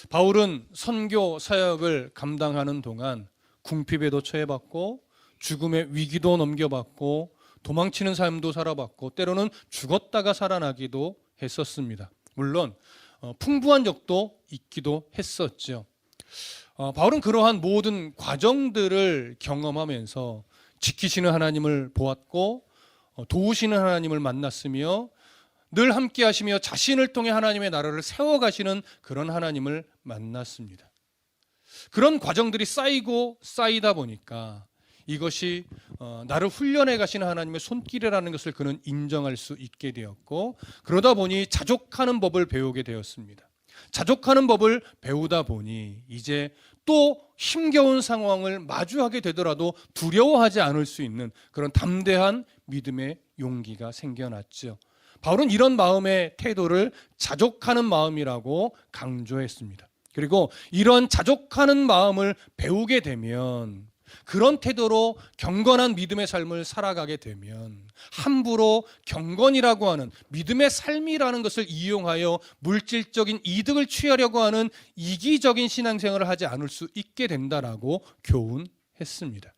바울은 선교 사역을 감당하는 동안 궁핍에도 처해봤고 죽음의 위기도 넘겨봤고 도망치는 삶도 살아봤고 때로는 죽었다가 살아나기도 했었습니다. 물론 풍부한 적도 있기도 했었죠. 바울은 그러한 모든 과정들을 경험하면서 지키시는 하나님을 보았고 도우시는 하나님을 만났으며 늘 함께 하시며 자신을 통해 하나님의 나라를 세워가시는 그런 하나님을 만났습니다. 그런 과정들이 쌓이고 쌓이다 보니까 이것이 나를 훈련해 가시는 하나님의 손길이라는 것을 그는 인정할 수 있게 되었고, 그러다 보니 자족하는 법을 배우게 되었습니다. 자족하는 법을 배우다 보니 이제 또 힘겨운 상황을 마주하게 되더라도 두려워하지 않을 수 있는 그런 담대한 믿음의 용기가 생겨났죠. 바울은 이런 마음의 태도를 자족하는 마음이라고 강조했습니다. 그리고 이런 자족하는 마음을 배우게 되면, 그런 태도로 경건한 믿음의 삶을 살아가게 되면 함부로 경건이라고 하는 믿음의 삶이라는 것을 이용하여 물질적인 이득을 취하려고 하는 이기적인 신앙생활을 하지 않을 수 있게 된다라고 교훈했습니다.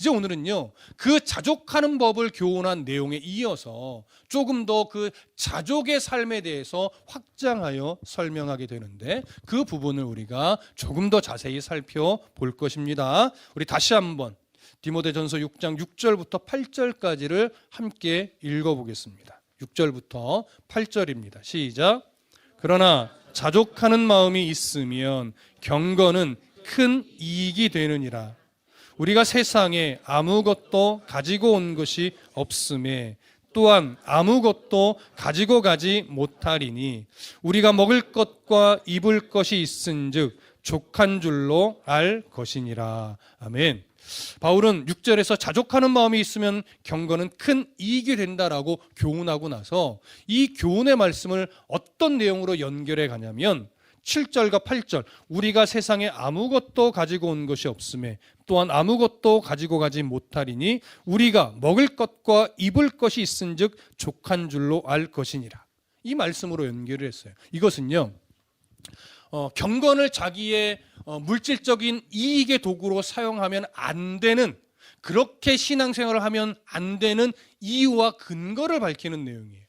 이제 오늘은요, 그 자족하는 법을 교훈한 내용에 이어서 조금 더 그 자족의 삶에 대해서 확장하여 설명하게 되는데, 그 부분을 우리가 조금 더 자세히 살펴볼 것입니다. 우리 다시 한번 디모데전서 6장 6절부터 8절까지를 함께 읽어보겠습니다. 6절부터 8절입니다. 시작. 그러나 자족하는 마음이 있으면 경건은 큰 이익이 되느니라. 우리가 세상에 아무것도 가지고 온 것이 없음에 또한 아무것도 가지고 가지 못하리니 우리가 먹을 것과 입을 것이 있은즉 족한 줄로 알 것이니라. 아멘. 바울은 6절에서 자족하는 마음이 있으면 경건은 큰 이익이 된다라고 교훈하고 나서 이 교훈의 말씀을 어떤 내용으로 연결해 가냐면 7절과 8절, 우리가 세상에 아무것도 가지고 온 것이 없음에 또한 아무것도 가지고 가지 못하리니 우리가 먹을 것과 입을 것이 있은즉 족한 줄로 알 것이니라. 이 말씀으로 연결을 했어요. 이것은요, 경건을 자기의 물질적인 이익의 도구로 사용하면 안 되는, 그렇게 신앙생활을 하면 안 되는 이유와 근거를 밝히는 내용이에요.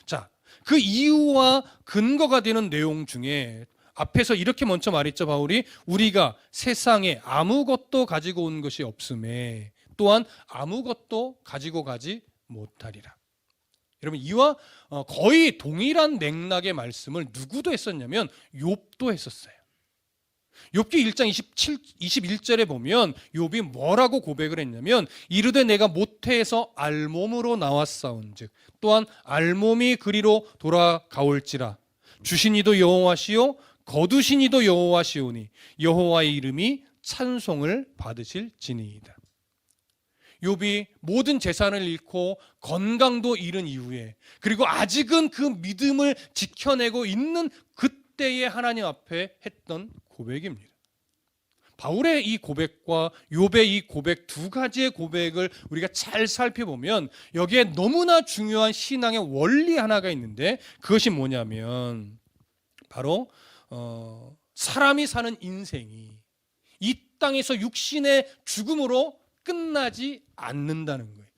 자, 그 이유와 근거가 되는 내용 중에 앞에서 이렇게 먼저 말했죠. 바울이 우리가 세상에 아무것도 가지고 온 것이 없음에 또한 아무것도 가지고 가지 못하리라. 여러분, 이와 거의 동일한 맥락의 말씀을 누구도 했었냐면 욥도 했었어요. 욥기 1장 21절에 보면 욥이 뭐라고 고백을 했냐면, 이르되 내가 모태에서 알몸으로 나왔사온즉 또한 알몸이 그리로 돌아가올지라. 주신 이도 여호와시요 거두신 이도 여호와시오니 여호와의 이름이 찬송을 받으실지니이다. 욥이 모든 재산을 잃고 건강도 잃은 이후에, 그리고 아직은 그 믿음을 지켜내고 있는 그때에 하나님 앞에 했던 고백입니다. 바울의 이 고백과 욥의 이 고백, 두 가지의 고백을 우리가 잘 살펴보면 여기에 너무나 중요한 신앙의 원리 하나가 있는데, 그것이 뭐냐면 바로 사람이 사는 인생이 이 땅에서 육신의 죽음으로 끝나지 않는다는 거예요.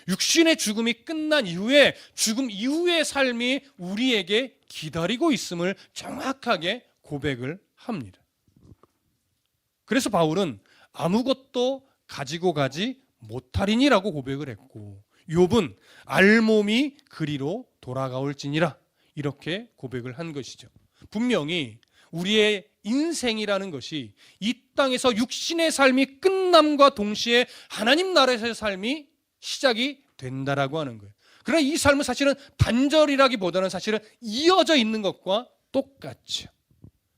육신의 죽음이 끝난 이후에 죽음 이후의 삶이 우리에게 기다리고 있음을 정확하게 고백을 합니다. 그래서 바울은 아무것도 가지고 가지 못하리니라고 고백을 했고, 욥은 알몸이 그리로 돌아가올지니라 이렇게 고백을 한 것이죠. 분명히 우리의 인생이라는 것이 이 땅에서 육신의 삶이 끝남과 동시에 하나님 나라에서의 삶이 시작이 된다라고 하는 거예요. 그러나 이 삶은 사실은 단절이라기보다는 사실은 이어져 있는 것과 똑같죠.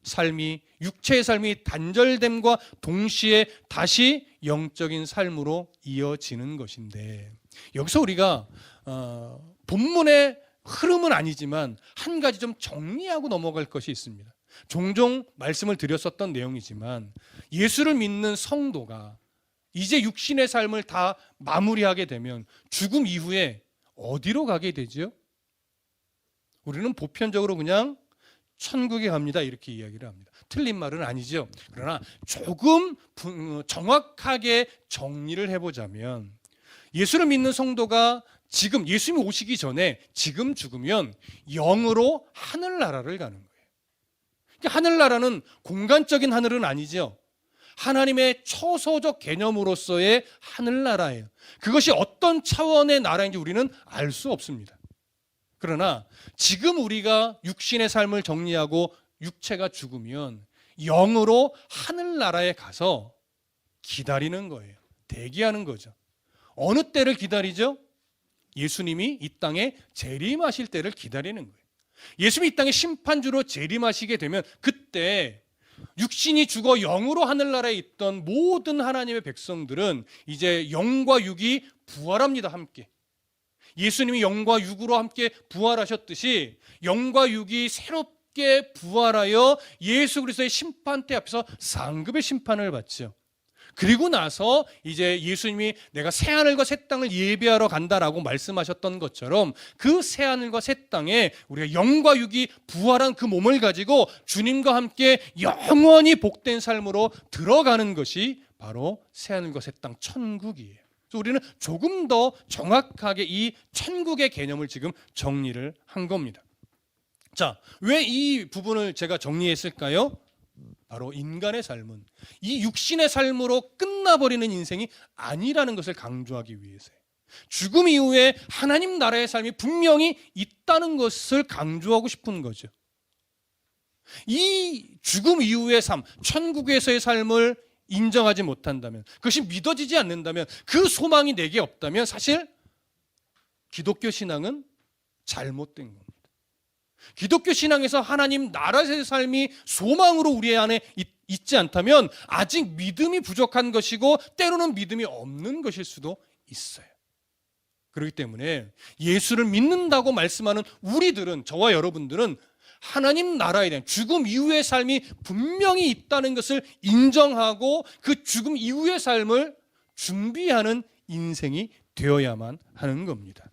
삶이, 육체의 삶이 단절됨과 동시에 다시 영적인 삶으로 이어지는 것인데, 여기서 우리가 본문의 흐름은 아니지만 한 가지 좀 정리하고 넘어갈 것이 있습니다. 종종 말씀을 드렸었던 내용이지만 예수를 믿는 성도가 이제 육신의 삶을 다 마무리하게 되면 죽음 이후에 어디로 가게 되죠? 우리는 보편적으로 그냥 천국에 갑니다. 이렇게 이야기를 합니다. 틀린 말은 아니죠. 그러나 조금 정확하게 정리를 해보자면 예수를 믿는 성도가 지금 예수님이 오시기 전에 지금 죽으면 영으로 하늘나라를 가는 거예요. 그러니까 하늘나라는 공간적인 하늘은 아니죠. 하나님의 초소적 개념으로서의 하늘나라예요. 그것이 어떤 차원의 나라인지 우리는 알 수 없습니다. 그러나 지금 우리가 육신의 삶을 정리하고 육체가 죽으면 영으로 하늘나라에 가서 기다리는 거예요. 대기하는 거죠. 어느 때를 기다리죠? 예수님이 이 땅에 재림하실 때를 기다리는 거예요. 예수님이 이 땅에 심판주로 재림하시게 되면 그때 육신이 죽어 영으로 하늘나라에 있던 모든 하나님의 백성들은 이제 영과 육이 부활합니다. 함께. 예수님이 영과 육으로 함께 부활하셨듯이 영과 육이 새롭게 부활하여 예수 그리스도의 심판대 앞에서 상급의 심판을 받죠. 그리고 나서 이제 예수님이 내가 새하늘과 새 땅을 예비하러 간다라고 말씀하셨던 것처럼 그 새하늘과 새 땅에 우리가 영과 육이 부활한 그 몸을 가지고 주님과 함께 영원히 복된 삶으로 들어가는 것이 바로 새하늘과 새 땅 천국이에요. 그래서 우리는 조금 더 정확하게 이 천국의 개념을 지금 정리를 한 겁니다. 자, 왜 이 부분을 제가 정리했을까요? 바로 인간의 삶은 이 육신의 삶으로 끝나버리는 인생이 아니라는 것을 강조하기 위해서예요. 죽음 이후에 하나님 나라의 삶이 분명히 있다는 것을 강조하고 싶은 거죠. 이 죽음 이후의 삶, 천국에서의 삶을 인정하지 못한다면, 그것이 믿어지지 않는다면, 그 소망이 내게 없다면 사실 기독교 신앙은 잘못된 겁니다. 기독교 신앙에서 하나님 나라의 삶이 소망으로 우리 안에 있지 않다면 아직 믿음이 부족한 것이고 때로는 믿음이 없는 것일 수도 있어요. 그렇기 때문에 예수를 믿는다고 말씀하는 우리들은, 저와 여러분들은 하나님 나라에 대한 죽음 이후의 삶이 분명히 있다는 것을 인정하고 그 죽음 이후의 삶을 준비하는 인생이 되어야만 하는 겁니다.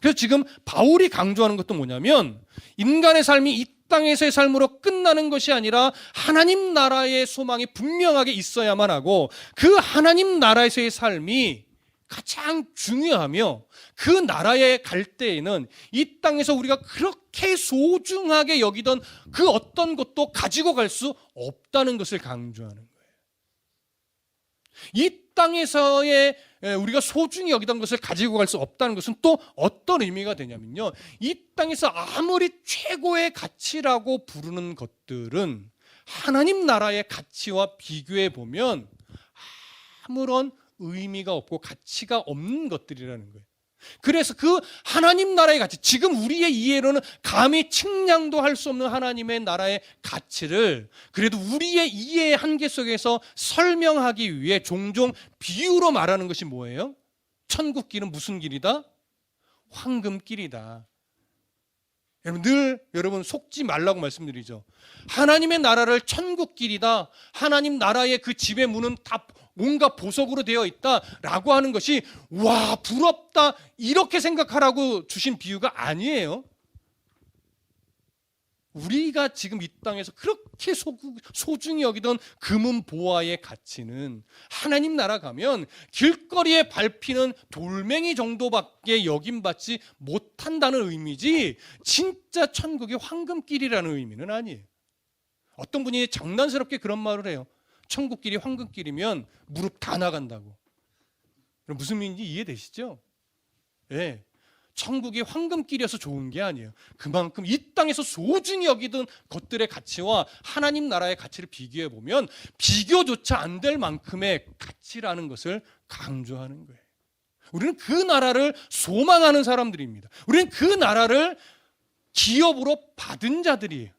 그래서 지금 바울이 강조하는 것도 뭐냐면 인간의 삶이 이 땅에서의 삶으로 끝나는 것이 아니라 하나님 나라의 소망이 분명하게 있어야만 하고 그 하나님 나라에서의 삶이 가장 중요하며 그 나라에 갈 때에는 이 땅에서 우리가 그렇게 소중하게 여기던 그 어떤 것도 가지고 갈 수 없다는 것을 강조하는 거예요. 이 땅에서의 우리가 소중히 여기던 것을 가지고 갈 수 없다는 것은 또 어떤 의미가 되냐면요, 이 땅에서 아무리 최고의 가치라고 부르는 것들은 하나님 나라의 가치와 비교해 보면 아무런 의미가 없고 가치가 없는 것들이라는 거예요. 그래서 그 하나님 나라의 가치, 지금 우리의 이해로는 감히 측량도 할 수 없는 하나님의 나라의 가치를 그래도 우리의 이해의 한계 속에서 설명하기 위해 종종 비유로 말하는 것이 뭐예요? 천국길은 무슨 길이다? 황금길이다. 여러분 속지 말라고 말씀드리죠. 하나님의 나라를 천국길이다, 하나님 나라의 그 집의 문은 다 뭔가 보석으로 되어 있다라고 하는 것이 와 부럽다 이렇게 생각하라고 주신 비유가 아니에요. 우리가 지금 이 땅에서 그렇게 소중히 여기던 금은 보화의 가치는 하나님 나라 가면 길거리에 밟히는 돌멩이 정도밖에 여김받지 못한다는 의미지 진짜 천국이 황금길이라는 의미는 아니에요. 어떤 분이 장난스럽게 그런 말을 해요. 천국길이 황금길이면 무릎 다 나간다고. 그럼 무슨 의미인지 이해되시죠? 네. 천국이 황금길이어서 좋은 게 아니에요. 그만큼 이 땅에서 소중히 여기던 것들의 가치와 하나님 나라의 가치를 비교해 보면 비교조차 안 될 만큼의 가치라는 것을 강조하는 거예요. 우리는 그 나라를 소망하는 사람들입니다. 우리는 그 나라를 기업으로 받은 자들이에요.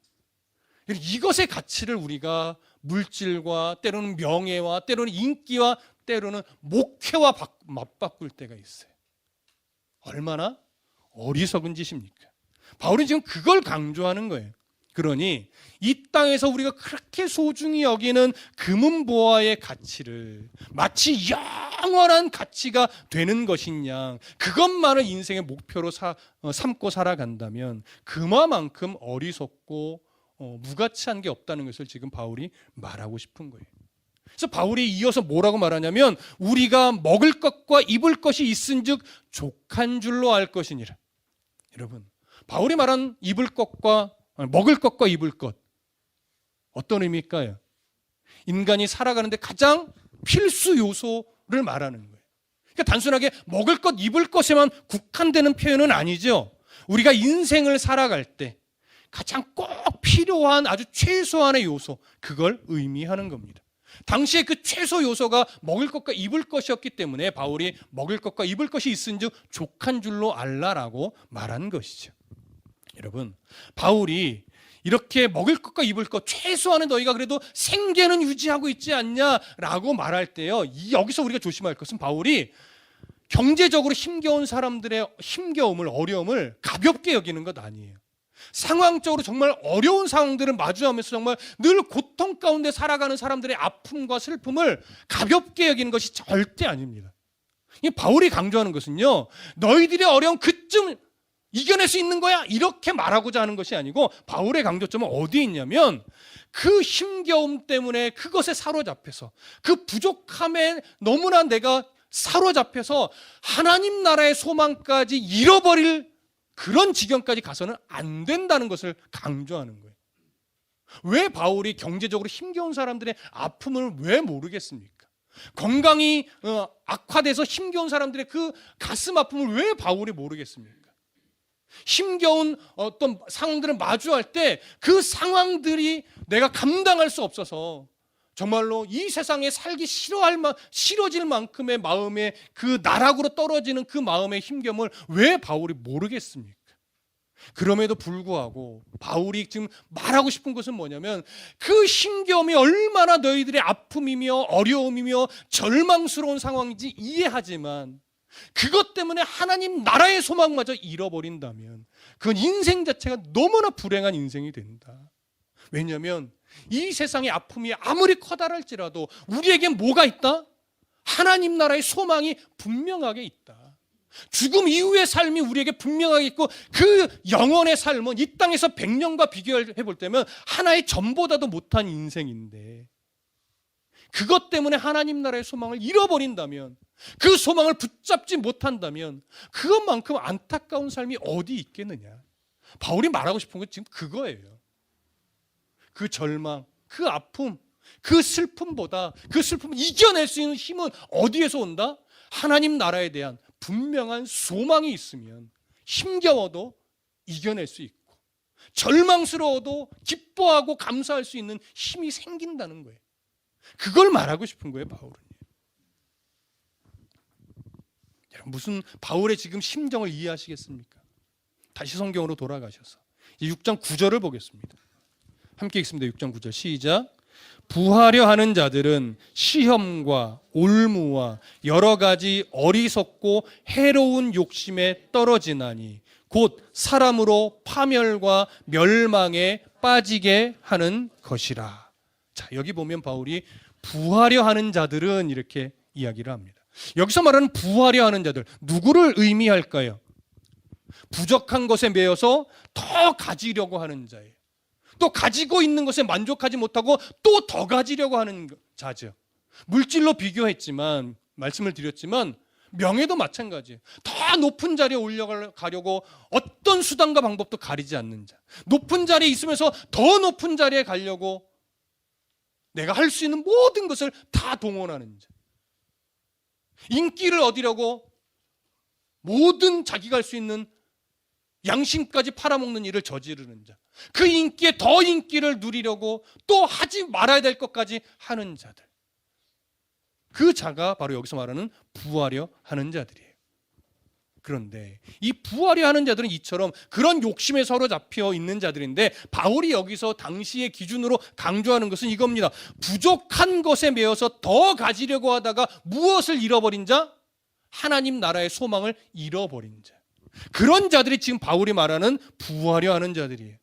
이것의 가치를 우리가 물질과 때로는 명예와 때로는 인기와 때로는 목회와 맞바꿀 때가 있어요. 얼마나 어리석은 짓입니까? 바울은 지금 그걸 강조하는 거예요. 그러니 이 땅에서 우리가 그렇게 소중히 여기는 금은보화의 가치를 마치 영원한 가치가 되는 것이냐, 그것만을 인생의 목표로 삼고 살아간다면 그만큼 어리석고 무가치한 게 없다는 것을 지금 바울이 말하고 싶은 거예요. 그래서 바울이 이어서 뭐라고 말하냐면 우리가 먹을 것과 입을 것이 있은즉 족한 줄로 알 것이니라. 여러분, 바울이 말한 먹을 것과 입을 것 어떤 의미일까요? 인간이 살아가는데 가장 필수 요소를 말하는 거예요. 그러니까 단순하게 먹을 것, 입을 것에만 국한되는 표현은 아니죠. 우리가 인생을 살아갈 때 가장 꼭 필요한 아주 최소한의 요소, 그걸 의미하는 겁니다. 당시에 그 최소 요소가 먹을 것과 입을 것이었기 때문에 바울이 먹을 것과 입을 것이 있은즉 족한 줄로 알라라고 말한 것이죠. 여러분, 바울이 이렇게 먹을 것과 입을 것 최소한의 너희가 그래도 생계는 유지하고 있지 않냐라고 말할 때요, 여기서 우리가 조심할 것은 바울이 경제적으로 힘겨운 사람들의 힘겨움을, 어려움을 가볍게 여기는 것 아니에요. 상황적으로 정말 어려운 상황들을 마주하면서 정말 늘 고통 가운데 살아가는 사람들의 아픔과 슬픔을 가볍게 여기는 것이 절대 아닙니다. 이 바울이 강조하는 것은요, 너희들의 어려움 그쯤 이겨낼 수 있는 거야 이렇게 말하고자 하는 것이 아니고, 바울의 강조점은 어디에 있냐면 그 힘겨움 때문에 그것에 사로잡혀서 그 부족함에 너무나 내가 사로잡혀서 하나님 나라의 소망까지 잃어버릴 그런 지경까지 가서는 안 된다는 것을 강조하는 거예요. 왜 바울이 경제적으로 힘겨운 사람들의 아픔을 왜 모르겠습니까? 건강이 악화돼서 힘겨운 사람들의 그 가슴 아픔을 왜 바울이 모르겠습니까? 힘겨운 어떤 상황들을 마주할 때 그 상황들이 내가 감당할 수 없어서 정말로 이 세상에 살기 싫어질 만큼의 마음의 그 나락으로 떨어지는 그 마음의 힘겨움을 왜 바울이 모르겠습니까? 그럼에도 불구하고 바울이 지금 말하고 싶은 것은 뭐냐면 그 힘겨움이 얼마나 너희들의 아픔이며 어려움이며 절망스러운 상황인지 이해하지만 그것 때문에 하나님 나라의 소망마저 잃어버린다면 그건 인생 자체가 너무나 불행한 인생이 된다. 왜냐하면 이 세상의 아픔이 아무리 커다랄지라도 우리에겐 뭐가 있다? 하나님 나라의 소망이 분명하게 있다. 죽음 이후의 삶이 우리에게 분명하게 있고 그 영원의 삶은 이 땅에서 100년과 비교해 볼 때면 하나의 전보다도 못한 인생인데 그것 때문에 하나님 나라의 소망을 잃어버린다면, 그 소망을 붙잡지 못한다면 그것만큼 안타까운 삶이 어디 있겠느냐. 바울이 말하고 싶은 건 지금 그거예요. 그 절망, 그 아픔, 그 슬픔보다 그 슬픔을 이겨낼 수 있는 힘은 어디에서 온다? 하나님 나라에 대한 분명한 소망이 있으면 힘겨워도 이겨낼 수 있고 절망스러워도 기뻐하고 감사할 수 있는 힘이 생긴다는 거예요. 그걸 말하고 싶은 거예요, 바울은. 무슨 바울의 지금 심정을 이해하시겠습니까? 다시 성경으로 돌아가셔서 6장 9절을 보겠습니다. 함께 읽습니다. 6장 9절 시작. 부하려 하는 자들은 시험과 올무와 여러 가지 어리석고 해로운 욕심에 떨어지나니 곧 사람으로 파멸과 멸망에 빠지게 하는 것이라. 자, 여기 보면 바울이 부하려 하는 자들은 이렇게 이야기를 합니다. 여기서 말하는 부하려 하는 자들, 누구를 의미할까요? 부족한 것에 매여서 더 가지려고 하는 자예요. 또 가지고 있는 것에 만족하지 못하고 또 더 가지려고 하는 자죠. 물질로 비교했지만, 말씀을 드렸지만 명예도 마찬가지예요. 더 높은 자리에 올라가려고 어떤 수단과 방법도 가리지 않는 자, 높은 자리에 있으면서 더 높은 자리에 가려고 내가 할 수 있는 모든 것을 다 동원하는 자, 인기를 얻으려고 모든 자기가 할 수 있는 양심까지 팔아먹는 일을 저지르는 자, 그 인기에 더 인기를 누리려고 또 하지 말아야 될 것까지 하는 자들, 그 자가 바로 여기서 말하는 부하려 하는 자들이에요. 그런데 이 부하려 하는 자들은 이처럼 그런 욕심에 사로잡혀 있는 자들인데, 바울이 여기서 당시의 기준으로 강조하는 것은 이겁니다. 부족한 것에 매여서 더 가지려고 하다가 무엇을 잃어버린 자? 하나님 나라의 소망을 잃어버린 자. 그런 자들이 지금 바울이 말하는 부하려 하는 자들이에요.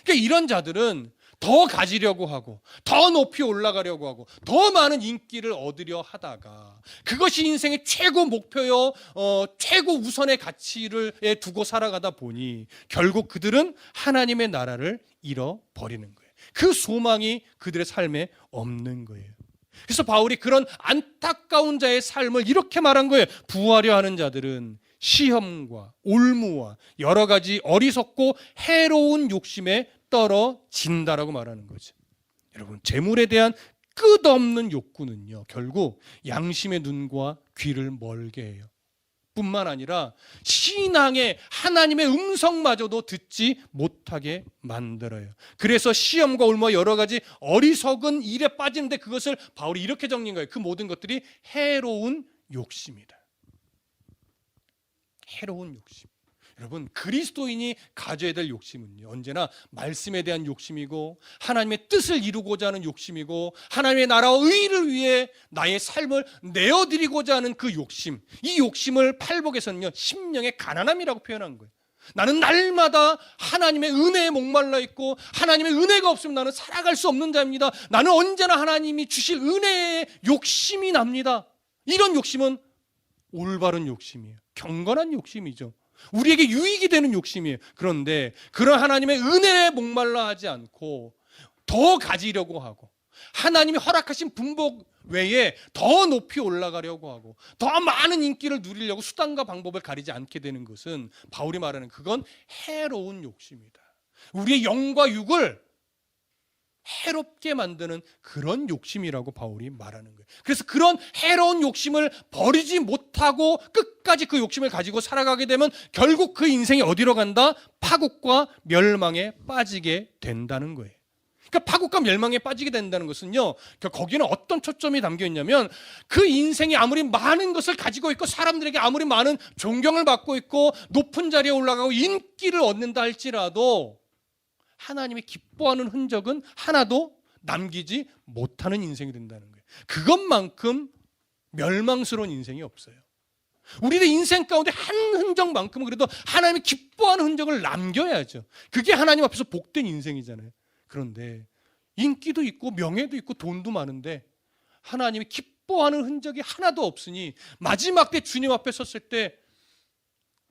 그러니까 이런 자들은 더 가지려고 하고 더 높이 올라가려고 하고 더 많은 인기를 얻으려 하다가 그것이 인생의 최고 목표요 최고 우선의 가치를 두고 살아가다 보니 결국 그들은 하나님의 나라를 잃어버리는 거예요. 그 소망이 그들의 삶에 없는 거예요. 그래서 바울이 그런 안타까운 자의 삶을 이렇게 말한 거예요. 부하려 하는 자들은 시험과 올무와 여러 가지 어리석고 해로운 욕심에 떨어진다라고 말하는 거죠. 여러분, 재물에 대한 끝없는 욕구는요, 결국 양심의 눈과 귀를 멀게 해요. 뿐만 아니라 신앙의 하나님의 음성마저도 듣지 못하게 만들어요. 그래서 시험과 올무와 여러 가지 어리석은 일에 빠지는데 그것을 바울이 이렇게 정리한 거예요. 그 모든 것들이 해로운 욕심이다. 해로운 욕심. 여러분, 그리스도인이 가져야 될 욕심은요, 언제나 말씀에 대한 욕심이고 하나님의 뜻을 이루고자 하는 욕심이고 하나님의 나라와 의를 위해 나의 삶을 내어드리고자 하는 그 욕심, 이 욕심을 팔복에서는요 심령의 가난함이라고 표현한 거예요. 나는 날마다 하나님의 은혜에 목말라 있고 하나님의 은혜가 없으면 나는 살아갈 수 없는 자입니다. 나는 언제나 하나님이 주실 은혜에 욕심이 납니다. 이런 욕심은 올바른 욕심이에요. 경건한 욕심이죠. 우리에게 유익이 되는 욕심이에요. 그런데 그런 하나님의 은혜에 목말라 하지 않고 더 가지려고 하고 하나님이 허락하신 분복 외에 더 높이 올라가려고 하고 더 많은 인기를 누리려고 수단과 방법을 가리지 않게 되는 것은 바울이 말하는 그건 해로운 욕심이다. 우리의 영과 육을 해롭게 만드는 그런 욕심이라고 바울이 말하는 거예요. 그래서 그런 해로운 욕심을 버리지 못하고 끝까지 그 욕심을 가지고 살아가게 되면 결국 그 인생이 어디로 간다? 파국과 멸망에 빠지게 된다는 거예요. 그러니까 파국과 멸망에 빠지게 된다는 것은요, 거기는 어떤 초점이 담겨 있냐면 그 인생이 아무리 많은 것을 가지고 있고 사람들에게 아무리 많은 존경을 받고 있고 높은 자리에 올라가고 인기를 얻는다 할지라도 하나님이 기뻐하는 흔적은 하나도 남기지 못하는 인생이 된다는 거예요. 그것만큼 멸망스러운 인생이 없어요. 우리의 인생 가운데 한 흔적만큼은 그래도 하나님이 기뻐하는 흔적을 남겨야죠. 그게 하나님 앞에서 복된 인생이잖아요. 그런데 인기도 있고 명예도 있고 돈도 많은데 하나님이 기뻐하는 흔적이 하나도 없으니 마지막 때 주님 앞에 섰을 때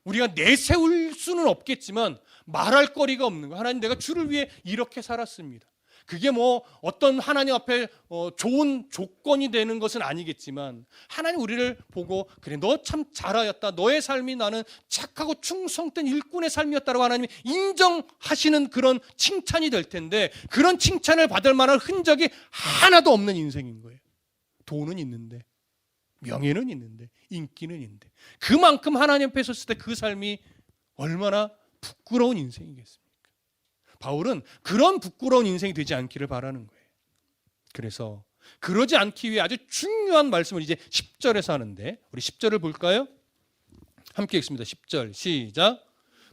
우리가 내세울 수는 없겠지만 말할 거리가 없는 거예요. 하나님, 내가 주를 위해 이렇게 살았습니다. 그게 뭐 어떤 하나님 앞에 좋은 조건이 되는 것은 아니겠지만 하나님 우리를 보고 그래, 너 참 잘하였다. 너의 삶이 나는 착하고 충성된 일꾼의 삶이었다라고 하나님이 인정하시는 그런 칭찬이 될 텐데 그런 칭찬을 받을 만한 흔적이 하나도 없는 인생인 거예요. 돈은 있는데 명예는 있는데 인기는 있는데 그만큼 하나님 앞에 섰을 때 그 삶이 얼마나 부끄러운 인생이겠습니까? 바울은 그런 부끄러운 인생이 되지 않기를 바라는 거예요. 그래서 그러지 않기 위해 아주 중요한 말씀을 이제 10절에서 하는데 우리 10절을 볼까요? 함께 읽습니다. 10절 시작.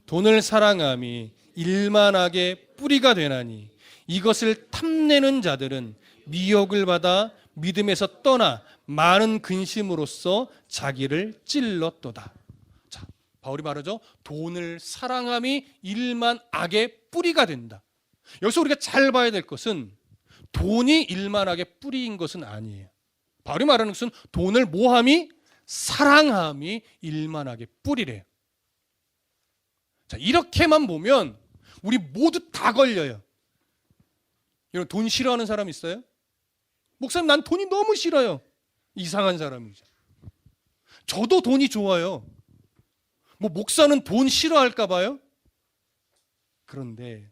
돈을 사랑함이 일만하게 뿌리가 되나니 이것을 탐내는 자들은 미혹을 받아 믿음에서 떠나 많은 근심으로써 자기를 찔렀도다. 자, 바울이 말하죠. 돈을 사랑함이 일만 악의 뿌리가 된다. 여기서 우리가 잘 봐야 될 것은 돈이 일만 악의 뿌리인 것은 아니에요. 바울이 말하는 것은 돈을 모함이 사랑함이 일만 악의 뿌리래요. 자, 이렇게만 보면 우리 모두 다 걸려요. 여러분, 돈 싫어하는 사람 있어요? 목사님, 난 돈이 너무 싫어요. 이상한 사람이죠. 저도 돈이 좋아요. 뭐 목사는 돈 싫어할까 봐요? 그런데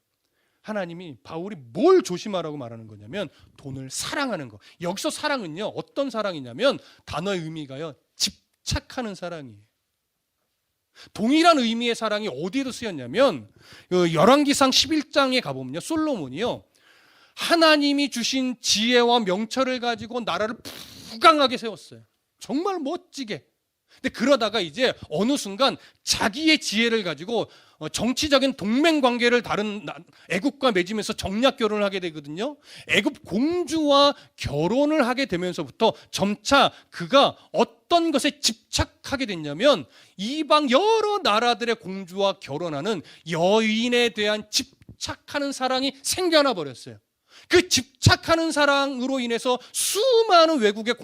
하나님이 바울이 뭘 조심하라고 말하는 거냐면 돈을 사랑하는 거. 여기서 사랑은요, 어떤 사랑이냐면 단어의 의미가요, 집착하는 사랑이에요. 동일한 의미의 사랑이 어디에도 쓰였냐면 열왕기상 11장에 가보면요, 솔로몬이요 하나님이 주신 지혜와 명철을 가지고 나라를 부강하게 세웠어요. 정말 멋지게. 근데 그러다가 이제 어느 순간 자기의 지혜를 가지고 정치적인 동맹 관계를 다른 애굽과 맺으면서 정략 결혼을 하게 되거든요. 애굽 공주와 결혼을 하게 되면서부터 점차 그가 어떤 것에 집착하게 됐냐면 이방 여러 나라들의 공주와 결혼하는 여인에 대한 집착하는 사랑이 생겨나 버렸어요. 그 집착하는 사랑으로 인해서 수많은 외국의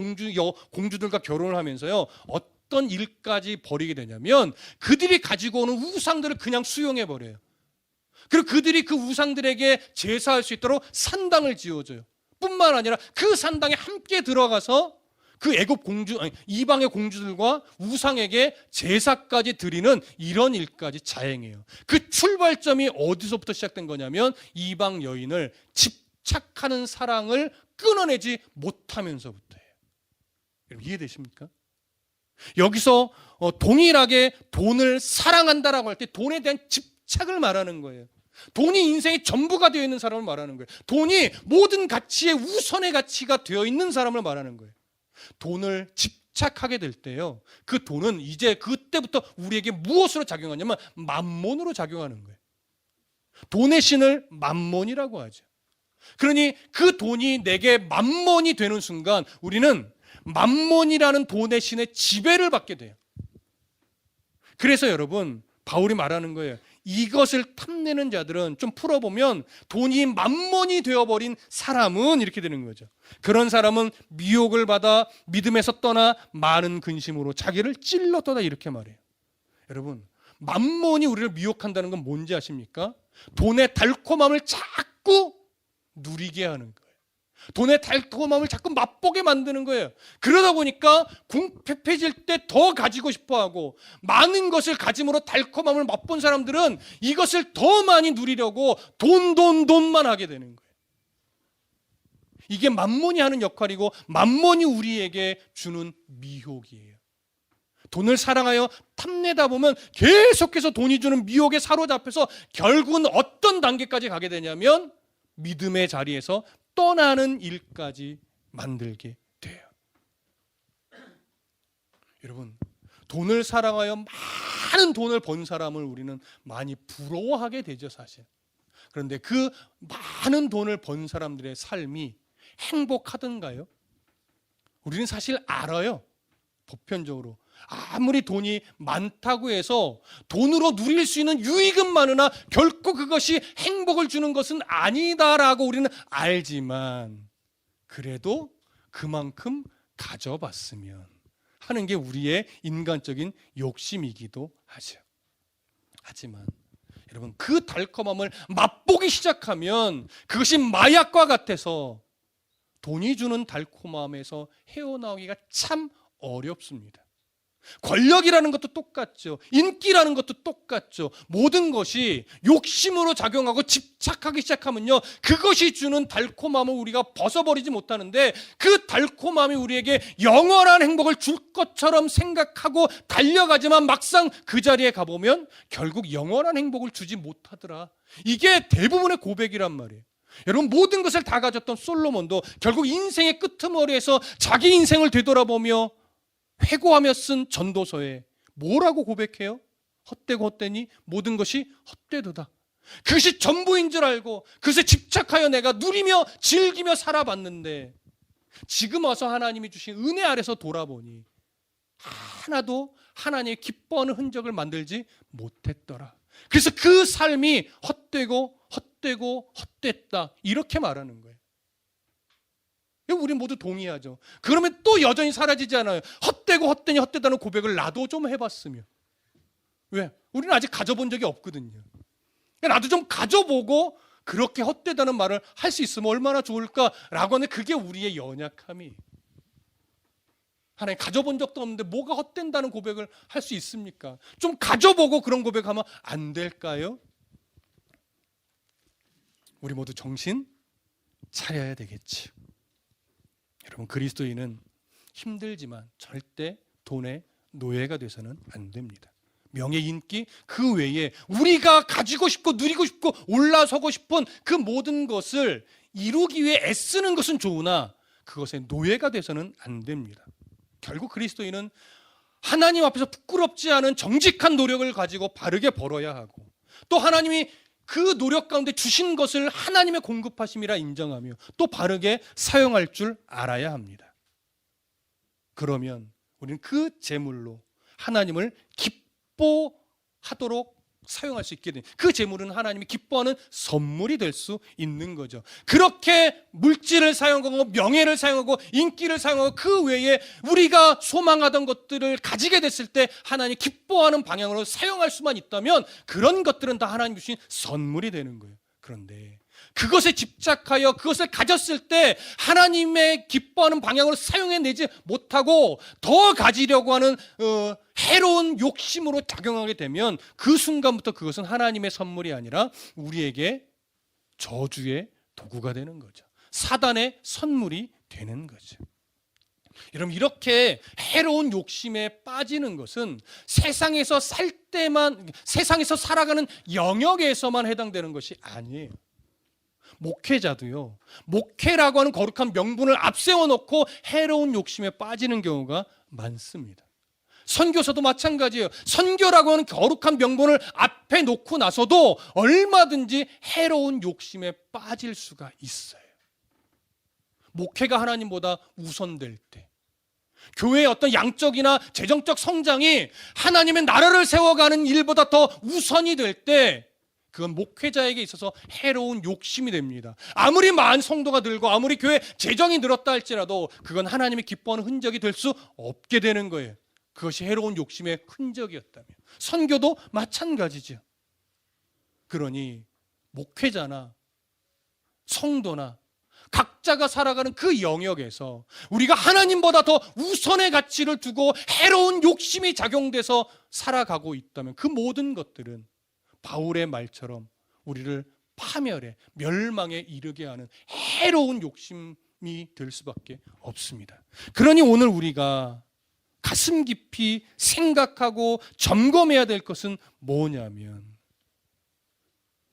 공주들과 결혼을 하면서요, 어떤 일까지 벌이게 되냐면 그들이 가지고 오는 우상들을 그냥 수용해 버려요. 그리고 그들이 그 우상들에게 제사할 수 있도록 산당을 지어줘요. 뿐만 아니라 그 산당에 함께 들어가서 그 애굽 공주, 아니, 이방의 공주들과 우상에게 제사까지 드리는 이런 일까지 자행해요. 그 출발점이 어디서부터 시작된 거냐면 이방 여인을 집착하는 사랑을 끊어내지 못하면서부터예요. 여러분 이해되십니까? 여기서 동일하게 돈을 사랑한다라고 할 때 돈에 대한 집착을 말하는 거예요. 돈이 인생의 전부가 되어 있는 사람을 말하는 거예요. 돈이 모든 가치의 우선의 가치가 되어 있는 사람을 말하는 거예요. 돈을 집착하게 될 때요, 그 돈은 이제 그때부터 우리에게 무엇으로 작용하냐면 만몬으로 작용하는 거예요. 돈의 신을 만몬이라고 하죠. 그러니 그 돈이 내게 만몬이 되는 순간 우리는 만몬이라는 돈의 신의 지배를 받게 돼요. 그래서 여러분, 바울이 말하는 거예요. 이것을 탐내는 자들은, 좀 풀어보면 돈이 만몬이 되어버린 사람은 이렇게 되는 거죠. 그런 사람은 미혹을 받아 믿음에서 떠나 많은 근심으로 자기를 찔러 떠다, 이렇게 말해요. 여러분, 만몬이 우리를 미혹한다는 건 뭔지 아십니까? 돈의 달콤함을 자꾸 누리게 하는 거예요. 돈의 달콤함을 자꾸 맛보게 만드는 거예요. 그러다 보니까 궁핍해질 때 더 가지고 싶어하고, 많은 것을 가짐으로 달콤함을 맛본 사람들은 이것을 더 많이 누리려고 돈만 하게 되는 거예요. 이게 만몬이 하는 역할이고 만몬이 우리에게 주는 미혹이에요. 돈을 사랑하여 탐내다 보면 계속해서 돈이 주는 미혹에 사로잡혀서 결국은 어떤 단계까지 가게 되냐면 믿음의 자리에서 떠나는 일까지 만들게 돼요. 여러분, 돈을 사랑하여 많은 돈을 번 사람을 우리는 많이 부러워하게 되죠, 사실. 그런데 그 많은 돈을 번 사람들의 삶이 행복하던가요? 우리는 사실 알아요. 보편적으로 아무리 돈이 많다고 해서 돈으로 누릴 수 있는 유익은 많으나 결코 그것이 행복을 주는 것은 아니다라고 우리는 알지만, 그래도 그만큼 가져봤으면 하는 게 우리의 인간적인 욕심이기도 하죠. 하지만 여러분, 그 달콤함을 맛보기 시작하면 그것이 마약과 같아서 돈이 주는 달콤함에서 헤어나오기가 참 어렵습니다. 권력이라는 것도 똑같죠. 인기라는 것도 똑같죠. 모든 것이 욕심으로 작용하고 집착하기 시작하면요, 그것이 주는 달콤함을 우리가 벗어버리지 못하는데, 그 달콤함이 우리에게 영원한 행복을 줄 것처럼 생각하고 달려가지만 막상 그 자리에 가보면 결국 영원한 행복을 주지 못하더라. 이게 대부분의 고백이란 말이에요. 여러분, 모든 것을 다 가졌던 솔로몬도 결국 인생의 끄트머리에서 자기 인생을 되돌아보며 회고하며 쓴 전도서에 뭐라고 고백해요? 헛되고 헛되니 모든 것이 헛되도다. 그것이 전부인 줄 알고 그것에 집착하여 내가 누리며 즐기며 살아봤는데, 지금 와서 하나님이 주신 은혜 아래서 돌아보니 하나도 하나님의 기뻐하는 흔적을 만들지 못했더라. 그래서 그 삶이 헛되고 헛됐다, 이렇게 말하는 거예요. 우리 모두 동의하죠. 그러면 또 여전히 사라지지 않아요. 헛되고 헛되니 헛되다는 고백을 나도 좀 해봤으면. 왜? 우리는 아직 가져본 적이 없거든요. 나도 좀 가져보고 그렇게 헛되다는 말을 할 수 있으면 얼마나 좋을까라고 하는, 그게 우리의 연약함이. 하나님, 가져본 적도 없는데 뭐가 헛된다는 고백을 할 수 있습니까? 좀 가져보고 그런 고백하면 안 될까요? 우리 모두 정신 차려야 되겠지. 여러분, 그리스도인은 힘들지만 절대 돈의 노예가 돼서는 안 됩니다. 명예, 인기, 그 외에 우리가 가지고 싶고 누리고 싶고 올라서고 싶은 그 모든 것을 이루기 위해 애쓰는 것은 좋으나 그것의 노예가 돼서는 안 됩니다. 결국 그리스도인은 하나님 앞에서 부끄럽지 않은 정직한 노력을 가지고 바르게 벌어야 하고, 또 하나님이 그 노력 가운데 주신 것을 하나님의 공급하심이라 인정하며 또 바르게 사용할 줄 알아야 합니다. 그러면 우리는 그 재물로 하나님을 기뻐하도록 사용할 수 있게 된 그 재물은 하나님이 기뻐하는 선물이 될 수 있는 거죠. 그렇게 물질을 사용하고 명예를 사용하고 인기를 사용하고 그 외에 우리가 소망하던 것들을 가지게 됐을 때 하나님이 기뻐하는 방향으로 사용할 수만 있다면 그런 것들은 다 하나님 주신 선물이 되는 거예요. 그런데 그것에 집착하여 그것을 가졌을 때 하나님의 기뻐하는 방향으로 사용해내지 못하고 더 가지려고 하는 해로운 욕심으로 작용하게 되면 그 순간부터 그것은 하나님의 선물이 아니라 우리에게 저주의 도구가 되는 거죠. 사단의 선물이 되는 거죠. 여러분, 이렇게 해로운 욕심에 빠지는 것은 세상에서 살아가는 영역에서만 해당되는 것이 아니에요. 목회자도요, 목회라고 하는 거룩한 명분을 앞세워 놓고 해로운 욕심에 빠지는 경우가 많습니다. 선교사도 마찬가지예요. 선교라고 하는 거룩한 명분을 앞에 놓고 나서도 얼마든지 해로운 욕심에 빠질 수가 있어요. 목회가 하나님보다 우선될 때, 교회의 어떤 양적이나 재정적 성장이 하나님의 나라를 세워가는 일보다 더 우선이 될 때 그건 목회자에게 있어서 해로운 욕심이 됩니다. 아무리 많은 성도가 늘고 아무리 교회 재정이 늘었다 할지라도 그건 하나님이 기뻐하는 흔적이 될 수 없게 되는 거예요. 그것이 해로운 욕심의 흔적이었다면. 선교도 마찬가지죠. 그러니 목회자나 성도나 각자가 살아가는 그 영역에서 우리가 하나님보다 더 우선의 가치를 두고 해로운 욕심이 작용돼서 살아가고 있다면 그 모든 것들은 바울의 말처럼 우리를 파멸에, 멸망에 이르게 하는 해로운 욕심이 될 수밖에 없습니다. 그러니 오늘 우리가 가슴 깊이 생각하고 점검해야 될 것은 뭐냐면,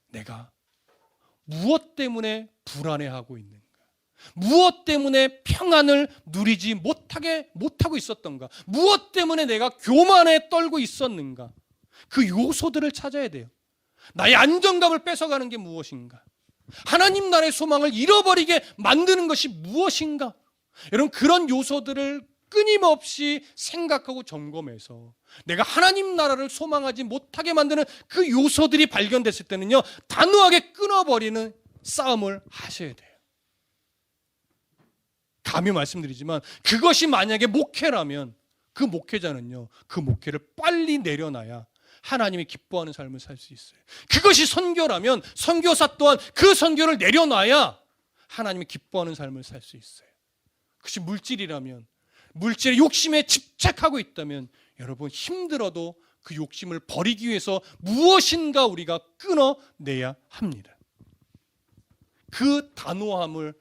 내가 무엇 때문에 불안해하고 있는가? 무엇 때문에 평안을 누리지 못하고 있었던가? 무엇 때문에 내가 교만에 떨고 있었는가? 그 요소들을 찾아야 돼요. 나의 안정감을 뺏어가는 게 무엇인가? 하나님 나라의 소망을 잃어버리게 만드는 것이 무엇인가? 여러분, 그런 요소들을 끊임없이 생각하고 점검해서 내가 하나님 나라를 소망하지 못하게 만드는 그 요소들이 발견됐을 때는요, 단호하게 끊어버리는 싸움을 하셔야 돼요. 감히 말씀드리지만 그것이 만약에 목회라면 그 목회자는요, 그 목회를 빨리 내려놔야 하나님이 기뻐하는 삶을 살 수 있어요. 그것이 선교라면 선교사 또한 그 선교를 내려놔야 하나님이 기뻐하는 삶을 살 수 있어요. 그것이 물질이라면, 물질의 욕심에 집착하고 있다면 여러분, 힘들어도 그 욕심을 버리기 위해서 무엇인가 우리가 끊어내야 합니다. 그 단호함을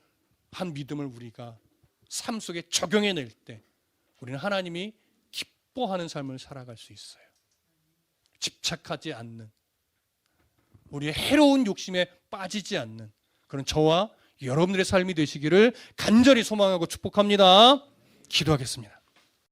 한 믿음을 우리가 삶 속에 적용해낼 때 우리는 하나님이 기뻐하는 삶을 살아갈 수 있어요. 집착하지 않는, 우리의 해로운 욕심에 빠지지 않는 그런 저와 여러분들의 삶이 되시기를 간절히 소망하고 축복합니다. 기도하겠습니다.